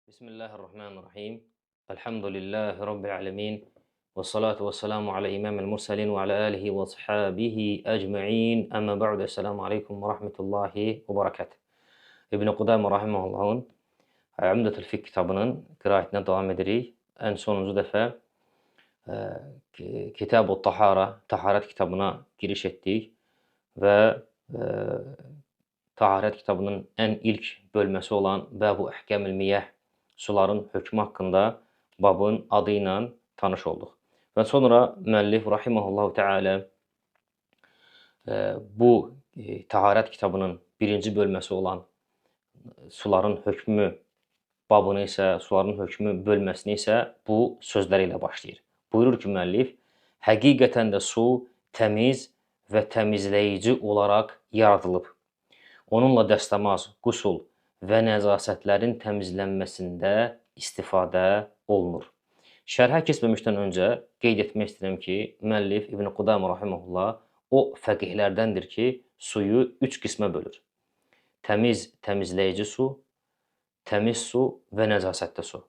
Bismillahirrahmanirrahim. Elhamdülillahi Rabbil alemin. Və salatu və selamu alə imamil mursalin və alə alihi və ashabihi əcməin. Əmmə ba'd. Esselamu aleykum və rahmetullahi və barakatuh. İbn Qudamə rahimehullahın Umdetül Fiqh kitabının qiraətinə davam edirik. Ən sonuncu dəfə Kitab-ı Tahara, Taharət kitabına giriş etdik və Taharət kitabının ən ilk bölməsi olan Bəbu Əhkamil Miyah, suların hökmü haqqında babın adı ilə tanış olduq. Və sonra müəllif rahimehullahu teala bu Taharət kitabının birinci bölməsi olan suların hökmü babını isə, suların hökmü bölməsini isə bu sözləri ilə başlayır. Buyurur ki, müəllif, həqiqətən də su təmiz və təmizləyici olaraq yaradılıb. Onunla dəstəmaz, qusul və nəzasətlərin təmizlənməsində istifadə olunur. Şərhə keçməmişdən öncə qeyd etmək istəyirəm ki, müəllif İbn Qudamə rahimehullah o fəqihlərdəndir ki, suyu 3 qismə bölür. Təmiz, təmizləyici su, təmiz su və nəzasətli su.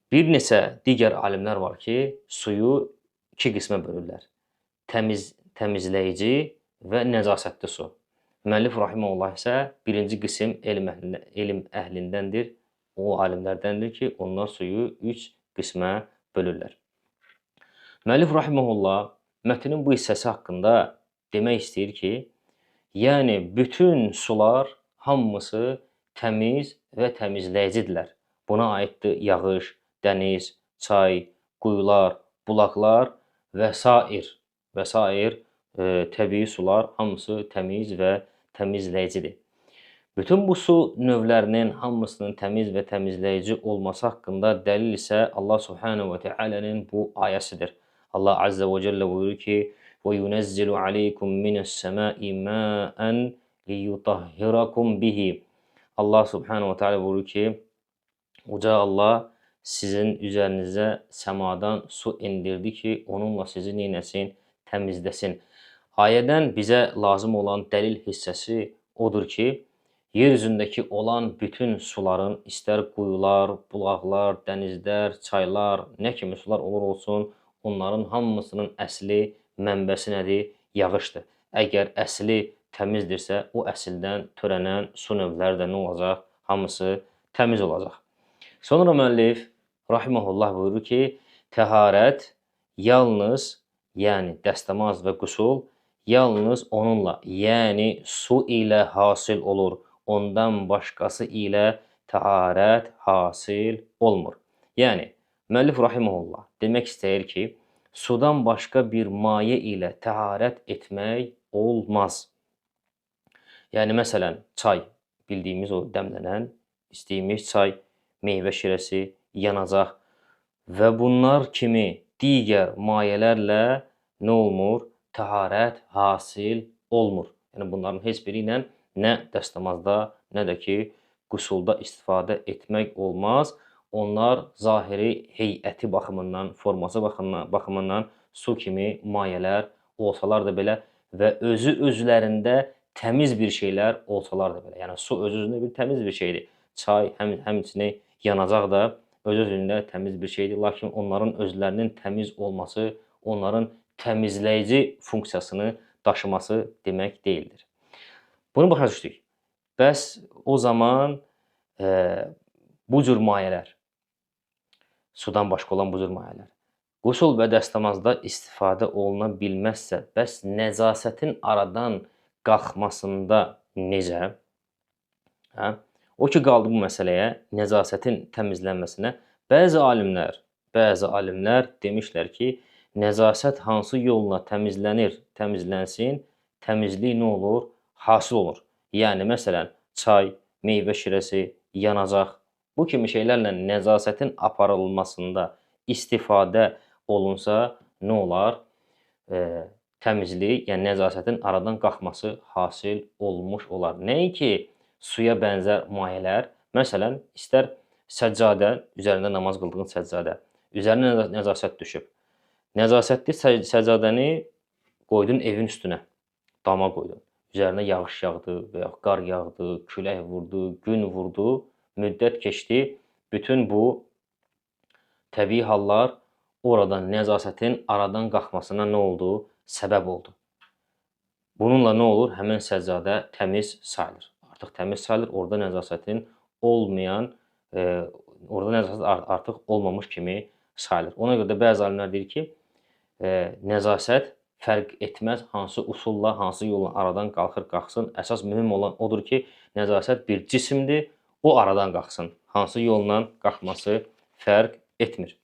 Bir neçə digər alimlər var ki, suyu 2 qismə bölürlər. Təmiz, təmizləyici və nəzasətli su. Müəllif rahimehullah isə birinci qism elm əhlindəndir, o alimlərdəndir ki, onlar suyu 3 qismə bölürlər. Müəllif rahimehullah mətnin bu hissəsi haqqında demək istəyir ki, yəni bütün sular hamısı təmiz və təmizləyicidirlər. Buna aiddir yağış, dəniz, çay, quyular, bulaqlar və sair təbii sular hamısı təmiz və təmizləyicidir. Bütün bu su növlərinin hamısının təmiz və təmizləyici olması haqqında dəlil isə Allah Subhanahu və Teala'nın bu ayəsidir. Allah Azze və Celle buyurur ki, وَيُنَزِّلُ عَلَيْكُمْ مِنَ السَّمَاءِ مَاءً لِيُطَهِّرَكُمْ بِهِ. Allah Subhanahu və Teala buyurur ki, Uca Allah sizin üzərinizə səmadan su indirdi ki, onunla sizi neynəsin? Təmizləsin. Ayədən bizə lazım olan dəlil hissəsi odur ki, yer üzündəki olan bütün suların, istər quyular, bulaqlar, dənizlər, çaylar, nə kimi sular olur olsun, onların hamısının əsli, mənbəsi nədir? Yağışdır. Əgər əsli təmizdirsə, o əsildən törənən su növləri də nə olacaq? Hamısı təmiz olacaq. Sonra müəllif rahimehullah buyurur ki, təharət yalnız, yəni dəstəmaz və qusul, yalnız onunla, yəni su ilə hasil olur. Ondan başqası ilə təharət hasil olmur. Yəni, müəllif rahimehullah demək istəyir ki, sudan başqa bir maye ilə təharət etmək olmaz. Yəni, məsələn, çay, bildiyimiz o dəmlənən, istəyimiz çay, meyvə şirəsi, yanacaq və bunlar kimi digər mayələrlə nə olmur? Təharət hasil olmur. Yəni, bunların heç biri ilə nə dəstəmazda, nə də ki, qusulda istifadə etmək olmaz. Onlar zahiri heyəti baxımından, forması baxımından su kimi mayələr olsalar da belə və özlərində təmiz bir şeylər olsalar da belə. Yəni, su özündə bir təmiz bir şeydir. Çay, həmçinin yanacaq da özündə təmiz bir şeydir. Lakin onların özlərinin təmiz olması, onların təmizləyici funksiyasını daşıması demək deyildir. Bunu başa düşdük. Bəs o zaman bu cür mayələr, sudan başqa olan bu cür mayələr, qusul və dəstəmazda istifadə oluna bilməzsə, bəs nəzasətin aradan qalxmasında necə? O ki, qaldı bu məsələyə, nəzasətin təmizlənməsinə, bəzi alimlər demişlər ki, nəzasət hansı yolla təmizlənsin, təmizlik nə olur? Hasil olur. Yəni, məsələn, çay, meyvə şirəsi, yanacaq, bu kimi şeylərlə nəzasətin aparılmasında istifadə olunsa, nə olar? Təmizlik, yəni nəzasətin aradan qalxması hasil olmuş olar. Nəinki suya bənzər mayələr, məsələn, istər səccadə, üzərində namaz qıldığın səccadə, üzərinə nəzasət düşüb. Nəzasətli səccadəni qoydun evin üstünə, dama qoydun. Üzərinə yağış yağdı və ya qar yağdı, külək vurdu, gün vurdu, müddət keçdi. Bütün bu təbii hallar oradan nəcasətin aradan qalxmasına nə oldu? Səbəb oldu. Bununla nə olur? Həmin səccadə təmiz sayılır. Artıq təmiz sayılır. Orada nəcasətin olmayan, orada nəcasət artıq olmamış kimi sayılır. Ona görə də bəzi alimlər deyir ki, nəzasət fərq etməz hansı usulla, hansı yolla aradan qalxır-qalxsın. Əsas mühüm olan odur ki, nəzasət bir cisimdir, o aradan qalxsın. Hansı yolla qalxması fərq etmir.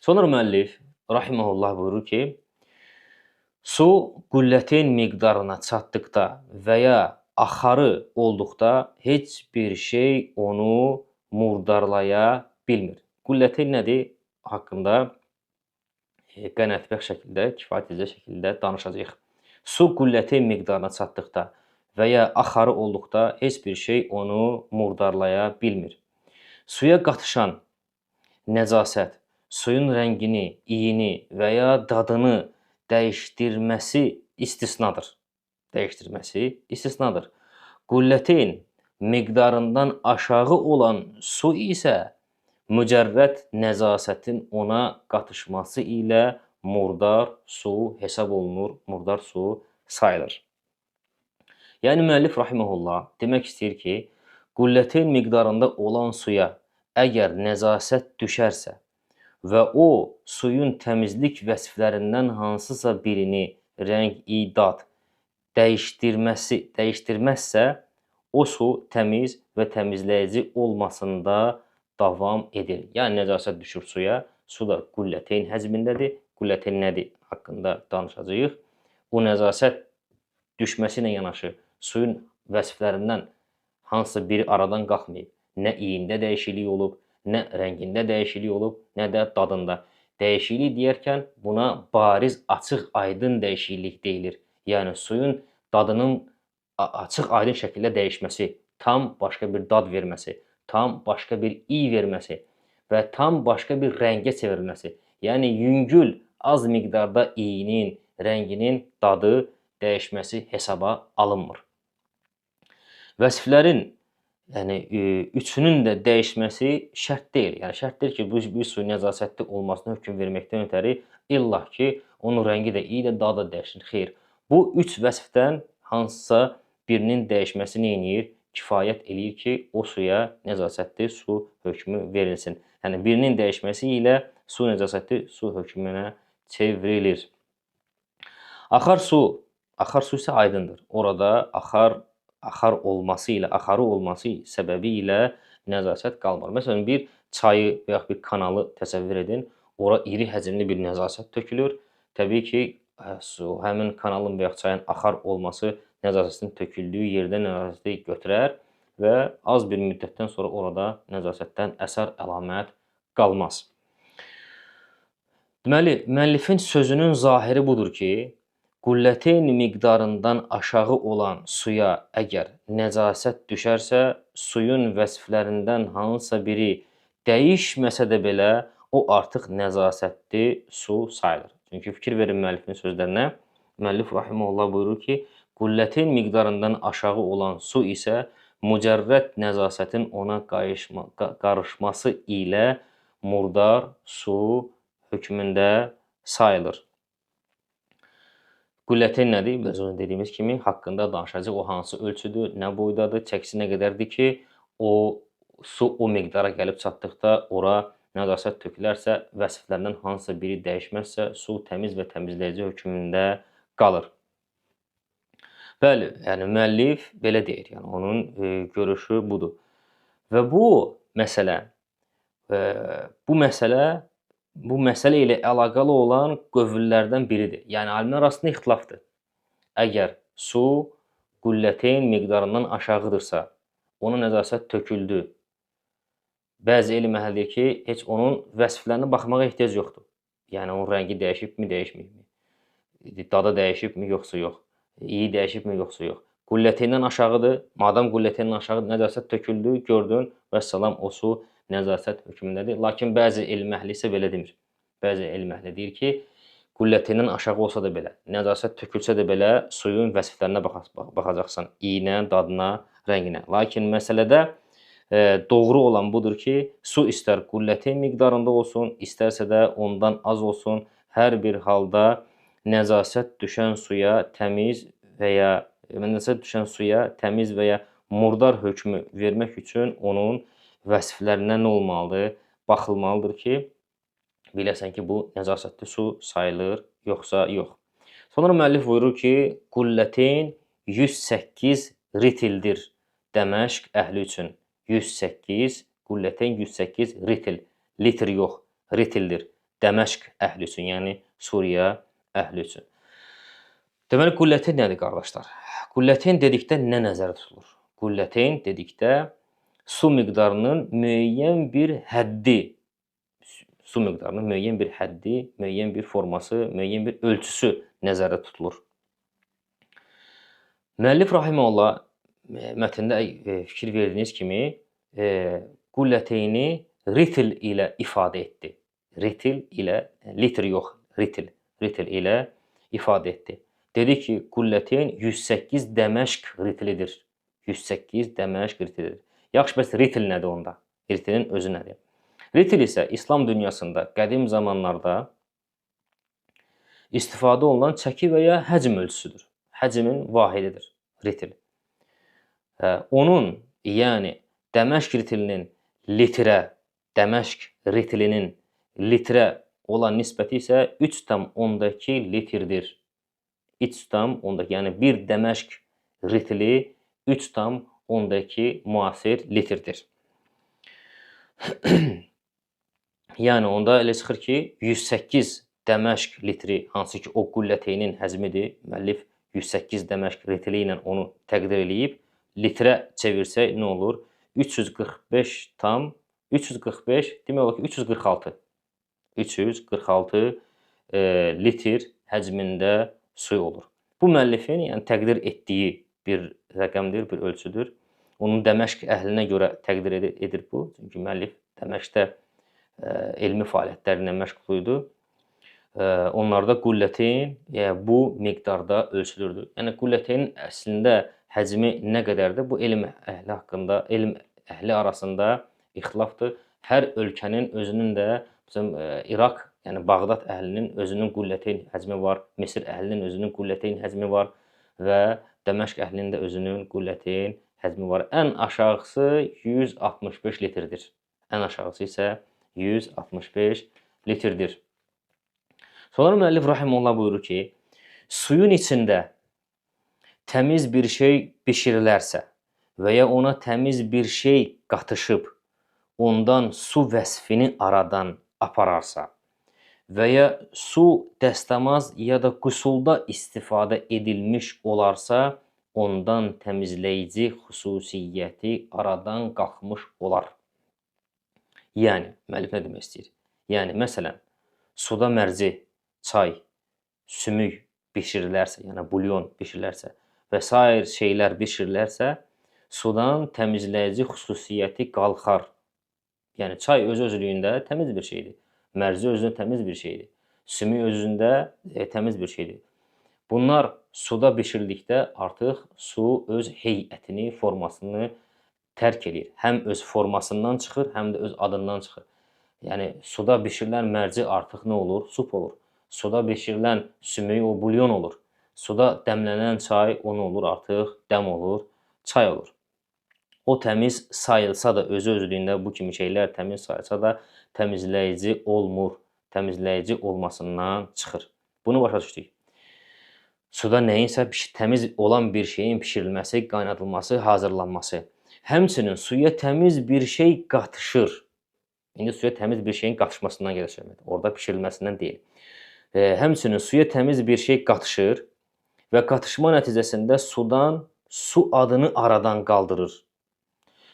Sonra müəllif rahimehullah buyurur ki, su qullətin miqdarına çatdıqda və ya axarı olduqda heç bir şey onu murdarlaya bilmir. Qullətin nədir? Haqqında qənaətbəxş şəkildə, kifayət edici şəkildə danışacağıq. Su qullətin miqdarına çatdıqda və ya axarı olduqda heç bir şey onu murdarlaya bilmir. Suya qatışan nəcasət suyun rəngini, iyini və ya dadını dəyişdirməsi istisnadır. Qullətin miqdarından aşağı olan su isə mücərrəd nəzasətin ona qatışması ilə murdar su hesab olunur, murdar su sayılır. Yəni müəllif rahimehullah demək istəyir ki, qullətin miqdarında olan suya əgər nəzasət düşərsə və o suyun təmizlik vəsiflərindən hansısa birini, rəng, dad dəyişdirməzsə, o su təmiz və təmizləyici olmasında davam edir. Yəni nəzasət düşür suya, su da qullətin həzmindədir. Qullətin nədir haqqında danışacağıq. O nəzasət düşməsi ilə yanaşı suyun vəsiflərindən hansısa biri aradan qalxmayıb. Nə iyində dəyişiklik olub, nə rəngində dəyişiklik olub, nə də dadında. Dəyişiklik deyərkən buna bariz, açıq, aydın dəyişiklik deyilir. Yəni suyun dadının açıq, aydın şəkildə dəyişməsi, tam başqa bir dad verməsi, tam başqa bir iy verməsi və tam başqa bir rəngə çevrilməsi. Yəni yüngül, az miqdarda iyinin, rənginin, dadı dəyişməsi hesaba alınmır. Vəsiflərin üçünün də dəyişməsi şərt deyil. Yəni şərt deyil ki, bu su nəzasətli olmasına hökm verməkdən ötəri illah ki, onun rəngi də, iyi də, dadı da dəyişir. Xeyr. Bu üç vəsifdən hansısa birinin dəyişməsi nə edir? Kifayət eləyir ki, o suya nəzasətli su hökmü verilsin. Yəni birinin dəyişməsi ilə su nəzasətli su hökmünə çevrilir. Axar su isə aydındır. Orada axarı olması səbəbi ilə nəzasət qalmır. Məsələn, bir çayı və yaxud bir kanalı təsəvvür edin. Ora iri həcmli bir nəzasət tökülür. Təbii ki, həmin kanalın və yaxud çayın axar olması nəzasətin töküldüyü yerdə nəzasəti götürər və az bir müddətdən sonra orada nəzasətdən əsər əlamət qalmaz. Deməli, müəllifin sözünün zahiri budur ki, qullətin miqdarından aşağı olan suya əgər nəzasət düşərsə, suyun vəsiflərindən hansısa biri dəyişməsə də belə, o artıq nəzasətli su sayılır. Çünki fikir verin müəllifin sözlərinə. Müəllif rahimehullah buyurur ki, qullətin miqdarından aşağı olan su isə mücərrəd nəzasətin ona qarışması ilə murdar su hökmündə sayılır. Qullətin nədir? Biraz önce dediyimiz kimi haqqında danışacaq. O hansı ölçüdür, nə boydadır, çəkisi nə qədərdir ki, o su o miqdara gəlib çatdıqda ora nəzasət tökülərsə, vəsiflərindən hansısa biri dəyişməzsə, su təmiz və təmizləyici hökmündə qalır. Bəli, yəni müəllif belə deyir. Yəni onun görüşü budur. Və bu məsələ ilə əlaqəli olan qövüllərdən biridir. Yəni alimlər arasında ixtilafdır. Əgər su qullətin miqdarından aşağıdırsa, ona nəzasət töküldü. Bəzi elm əhli deyir ki, heç onun vəsiflərinə baxmağa ehtiyac yoxdur. Yəni onun rəngi dəyişibmi, dəyişməyibmi? Dadı dəyişibmi, yoxsa yox? İyi dəyişibmi, yoxsa yox? Qullətindən aşağıdır. Madam qullətindən aşağıdır, nəzasət töküldü, gördün və salam o su nəzasət hökmündədir. Lakin bəzi elm əhli isə belə demir. Bəzi elm əhli deyir ki, qullətindən aşağı olsa da belə, nəcasət tökülsə də belə suyun vəsiflərinə baxacaqsan, iyinə, dadına, rənginə. Lakin məsələdə doğru olan budur ki, su istər qullətin miqdarında olsun, istərsə də ondan az olsun, hər bir halda nəcasət düşən suya təmiz və ya murdar hökmü vermək üçün onun vəsiflərinə nə olmalıdır? Baxılmalıdır ki, biləsən ki, bu nəcasətli su sayılır, yoxsa yox. Sonra müəllif buyurur ki, qullətin 108 ritildir Dəməşq əhli üçün. 108, qullətin 108 ritil. Litr yox, ritildir Dəməşq əhli üçün, yəni Suriya əhli üçün. Deməli, qullətin nədir, qardaşlar? Qullətin dedikdə nə nəzərdə tutulur? Qullətin dedikdə su miqdarının müəyyən bir həddi, müəyyən bir forması, müəyyən bir ölçüsü nəzərdə tutulur. Müəllif rahimehullah mətndə fikir verdiyiniz kimi qulleteyni ritil ilə ifadə etdi. Ritil ilə, litr yox, ritil ilə ifadə etdi. Dedi ki, qulleteyn 108 Dəməşq ritilidir. 108 Dəməşq ritilidir. Yaxşı, bəs ritil nədir onda? Ritilin özü nədir? Ritil isə İslam dünyasında qədim zamanlarda istifadə olunan çəki və ya həcm ölçüsüdür. Həcmin vahididir ritil. Onun, yəni Dəməşq ritilinin litrə olan nisbəti isə 3,2 litrdir. 3,2, yəni bir Dəməşq ritili 3,2 müasir litrdir. Yəni onda elə çıxır ki, 108 Dəməşq litri, hansı ki o qulləteynin həzmidir, müəllif 108 Dəməşq ritili ilə onu təqdir eləyib, litrə çevirsək nə olur? 345, demək olar ki 346 litr həcmində su olur. Bu müəllifin yəni təqdir etdiyi bir rəqəmdir, bir ölçüdür. Onun Dəməşq əhlinə görə təqdir edir bu. Çünki müəllif Dəməşqdə elmi fəaliyyətlərlə məşğul idi. Onlarda qullətin bu miqdarda ölçülürdü. Yəni qullətin əslində həcmi nə qədərdir? Bu elm əhli arasında ixtilafdır. Hər ölkənin özünün də, İraq, yəni Bağdad əhlinin özünün qullətin həcmi var, Misir əhlinin özünün qullətin həcmi var və Dəməşq əhlinin də özünün qullətin həcmi var. Ən aşağısı 165 litrdir. Ən aşağısı isə 165 litrdir. Sonra müəllif rahimehullah buyurur ki, suyun içində təmiz bir şey bişirilərsə və ya ona təmiz bir şey qatışıb, ondan su vəsfini aradan apararsa və ya su dəstəmaz ya da qusulda istifadə edilmiş olarsa, ondan təmizləyici xüsusiyyəti aradan qalxmış olar. Yəni, müəllif nə demək istəyir? Yəni, məsələn, suda mərci, çay, sümük bişirilərsə, yəni bulyon bişirilərsə və sair şeylər bişirilərsə, sudan təmizləyici xüsusiyyəti qalxar. Yəni, çay öz-özlüyündə təmiz bir şeydir. Mərci özündə təmiz bir şeydir. Sümük özündə təmiz bir şeydir. Bunlar suda bişirildikdə artıq su öz heyətini, formasını tərk edir. Həm öz formasından çıxır, həm də öz adından çıxır. Yəni, suda bişirilən mərci artıq nə olur? Sup olur. Suda bişirilən sümük o bulyon olur. Suda dəmlənən çay o nə olur? Artıq dəm olur, çay olur. O təmiz sayılsa da, özü-özlüyündə bu kimi şeylər təmiz sayılsa da təmizləyici olmur. Təmizləyici olmasından çıxır. Bunu başa düşdük. Suda nəyinsə təmiz olan bir şeyin pişirilməsi, qaynadılması, hazırlanması. Həmçinin suya təmiz bir şey qatışır. İndi suya təmiz bir şeyin qatışmasından gedir söhbət. Orada pişirilməsindən deyil. Həmçinin suya təmiz bir şey qatışır və qatışma nəticəsində sudan su adını aradan qaldırır.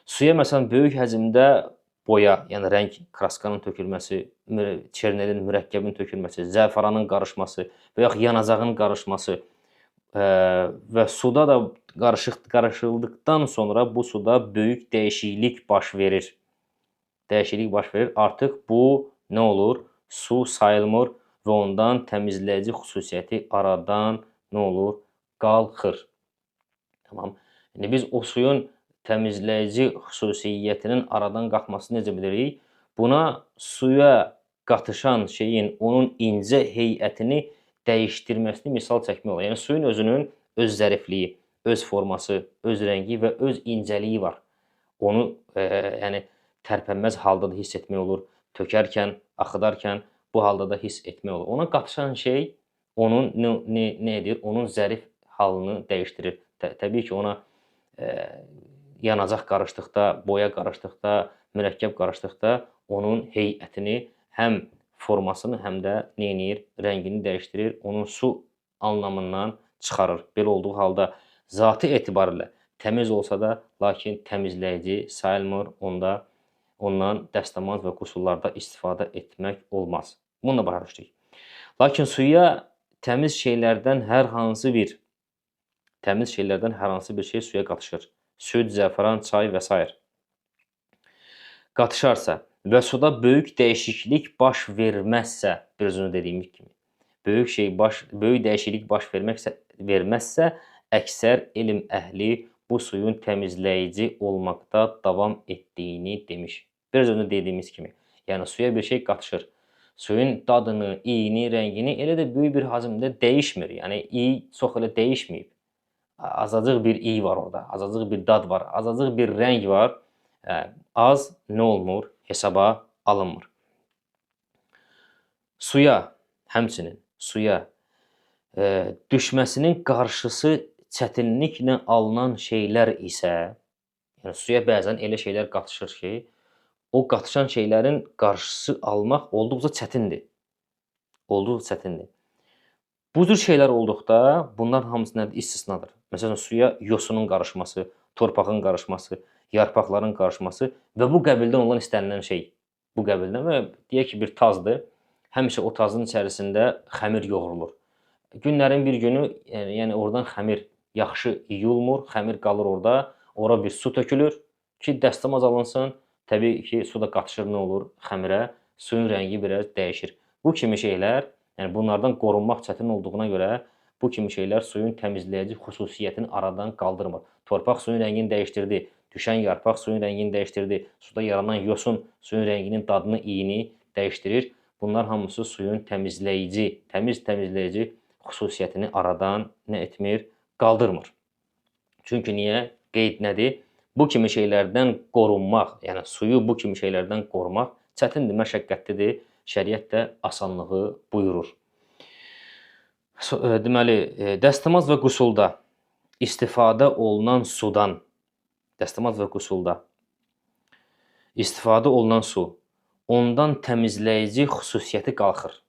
Suya məsələn böyük həcmdə boya, yəni rəng kraskanın tökülməsi, çernelin, mürəkkəbin tökülməsi, zəfəranın qarışması və yaxud yanacağın qarışması və suda da qarışıldıqdan sonra bu suda böyük dəyişiklik baş verir. Artıq bu nə olur? Su sayılmır və ondan təmizləyici xüsusiyyəti aradan nə olur? Qalxır. Tamam. İndi biz o suyun təmizləyici xüsusiyyətinin aradan qalxmasını necə bilirik? Buna suya qatışan şeyin onun incə heyətini dəyişdirməsini misal çəkmək olar. Yəni suyun özünün öz zərifliyi, öz forması, öz rəngi və öz incəliyi var. Onu yəni tərpənməz halda da hiss etmək olur. Tökərkən, axıdarkən bu halda da hiss etmək olur. Ona qatışan şey onun nə edir? Onun zərif halını dəyişdirir. Təbii ki, ona yanacaq qarışdıqda, boya qarışdıqda, mürəkkəb qarışdıqda onun heyətini, həm formasını, həm də nə edir? Rəngini dəyişdirir. Onun su anlamından çıxarır. Belə olduğu halda zatı etibarilə təmiz olsa da, lakin təmizləyici sayılmır. Ondan dəstəmaz və qusullarda istifadə etmək olmaz. Bunu da başa düşdük. Lakin suya təmiz şeylərdən hər hansı bir şey suya qatışır. Süd, zəfəran, çay və s. qatışarsa və suda böyük dəyişiklik baş verməzsə, özünü dediyimiz kimi, böyük dəyişiklik baş verməzsə, əksər elm əhli bu suyun təmizləyici olmaqda davam etdiyini demiş. Biraz önce dediyimiz kimi, yəni suya bir şey qatışır. Suyun dadını, iyini, rəngini elə də böyük bir hacmdə dəyişmir. Yəni iyi çox elə dəyişməyib. Azacıq bir iyi var orada, azacıq bir dad var, azacıq bir rəng var. Az nə olmur? Hesaba alınmır. Həmçinin suya düşməsinin qarşısı çətinliklə alınan şeylər isə, yəni suya bəzən elə şeylər qatışır ki, o qatışan şeylərin qarşısı almaq olduqca çətindir. Bu cür şeylər olduqda bunlar hamısı nədir? İstisnadır. Məsələn, suya yosunun qarışması, torpağın qarışması, yarpaqların qarışması və bu qəbildən olan istənilən şey. Bu qəbildən və deyək ki, bir tazdır. Həmişə o tazın içərisində xəmir yoğrulur. Günlərin bir günü, yəni oradan xəmir yaxşı yuyulmur, xəmir qalır orada. Ora bir su tökülür ki, dəstəmaz alınsın. Təbii ki, su da qatışır, nə olur? Xəmirə, suyun rəngi biraz dəyişir. Bu kimi şeylər, yəni bunlardan qorunmaq çətin olduğuna görə bu kimi şeylər suyun təmizləyici xüsusiyyətini aradan qaldırmır. Torpaq suyun rəngini dəyişdirdi, düşən yarpaq suyun rəngini dəyişdirdi, suda yaranan yosun suyun rənginin dadını, iyini dəyişdirir. Bunlar hamısı suyun təmiz təmizləyici xüsusiyyətini aradan nə etmir? Qaldırmır. Çünki niyə? Qeyd nədir? Bu kimi şeylərdən qorunmaq, yəni suyu bu kimi şeylərdən qorumaq çətindir, məşəqqətlidir. Şəriət də asanlığı buyurur. Deməli, dəstəmaz və qusulda istifadə olunan sudan, ondan təmizləyici xüsusiyyəti qalxır.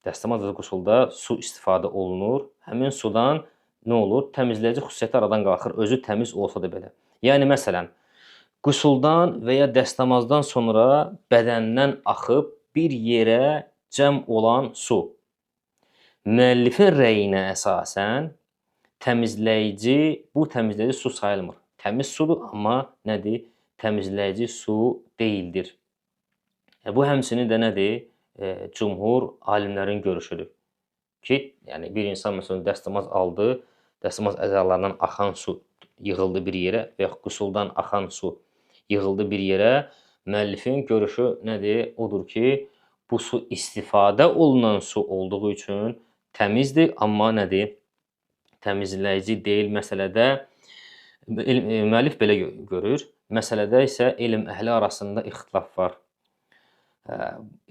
Dəstəmaz və qusulda su istifadə olunur. Həmin sudan nə olur? Təmizləyici xüsusiyyəti aradan qalxır, özü təmiz olsa da belə. Yəni, məsələn, qusuldan və ya dəstəmazdan sonra bədəndən axıb bir yerə cəm olan su. Müəllifin rəyinə əsasən bu təmizləyici su sayılmır. Təmiz sudur, amma nədir? Təmizləyici su deyildir. Bu həmçinin də nədir? Cümhur alimlərin görüşüdür. Ki, yəni bir insan məsələn dəstəmaz aldı, dəstəmaz əzalarından axan su yığıldı bir yerə və ya qusuldan axan su yığıldı bir yerə. Müəllifin görüşü nədir? Odur ki, bu su istifadə olunan su olduğu üçün təmizdir, amma nədir? Təmizləyici deyil. Məsələdə müəllif belə görür. Məsələdə isə elm əhli arasında ixtilaf var.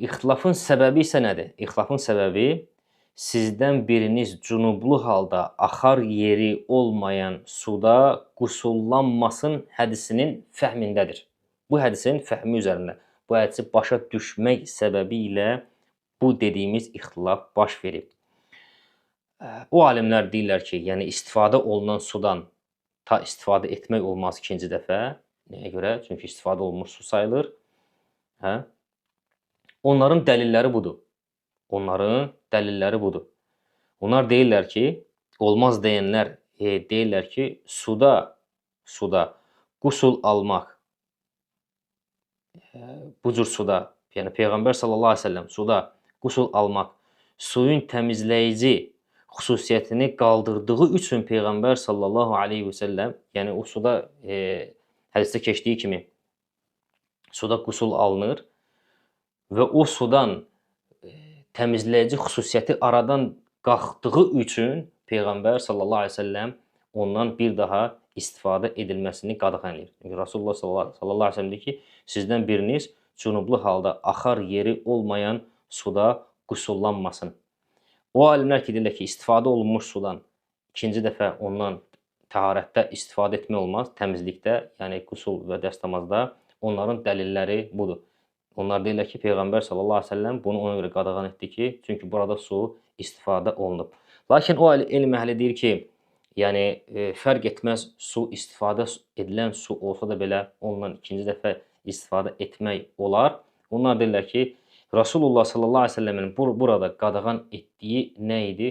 İxtilafın səbəbi isə nədir? İxtilafın səbəbi sizdən biriniz cünublu halda axar yeri olmayan suda qusullanmasın hədisinin fəhmindədir. Bu hədisin fəhmi üzərində, bu hədisi başa düşmək səbəbi ilə bu dediyimiz ixtilaf baş verib. O alimlər deyirlər ki, yəni istifadə olunan sudan istifadə etmək olmaz ikinci dəfə. Nəyə görə? Çünki istifadə olunmuş su sayılır. Onların dəlilləri budur. Onlar deyirlər ki, olmaz deyənlər deyirlər ki, suda qusul almaq, bu cür suda, yəni Peyğəmbər sallallahu əleyhi və səlləm suda qusul almaq suyun təmizləyici xüsusiyyətini qaldırdığı üçün Peyğəmbər sallallahu aleyhi və səlləm, yəni o suda hədisdə keçdiyi kimi suda qüsul alınır və o sudan təmizləyici xüsusiyyəti aradan qalxdığı üçün Peyğəmbər sallallahu aleyhi və səlləm ondan bir daha istifadə edilməsini qadağan edir. Çünki Rasulullah sallallahu aleyhi və səlləm deyir ki, sizdən biriniz cünublu halda axar yeri olmayan suda qüsullanmasın. O alimlər ki, deyirlər ki, istifadə olunmuş sudan ikinci dəfə ondan təharətdə istifadə etmək olmaz, təmizlikdə, yəni qüsul və dəstəmazda. Onların dəlilləri budur. Onlar deyirlər ki, Peyğəmbər sallallahu əleyhi və səlləm bunu ona görə qadağan etdi ki, çünki burada su istifadə olunub. Lakin o elm əhli deyir ki, yəni fərq etməz, su istifadə edilən su olsa da belə ondan ikinci dəfə istifadə etmək olar. Onlar deyirlər ki, Rasulullah sallallahu əleyhi və səlləmin burada qadağan etdiyi nə idi?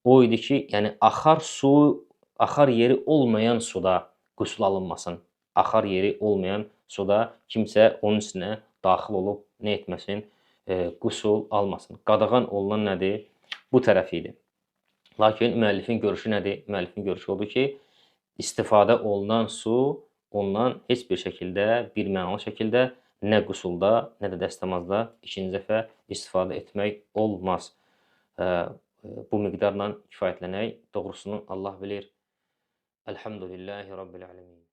O idi ki, yəni axar yeri olmayan suda qüsl alınmasın. Axar yeri olmayan suda kimsə onun içinə daxil olub nə etməsin? Qüsul almasın. Qadağan olunan nədir? Bu tərəf idi. Lakin müəllifin görüşü nədir? Müəllifin görüşü odur ki, istifadə olunan su ondan heç bir şəkildə, bir mənalı şəkildə nə qüsulda, nə də dəstəmazda ikinci dəfə istifadə etmək olmaz. Bu miqdarla kifayətlənək, doğrusunu Allah bilir. Elhamdülillahi Rabbil alemin.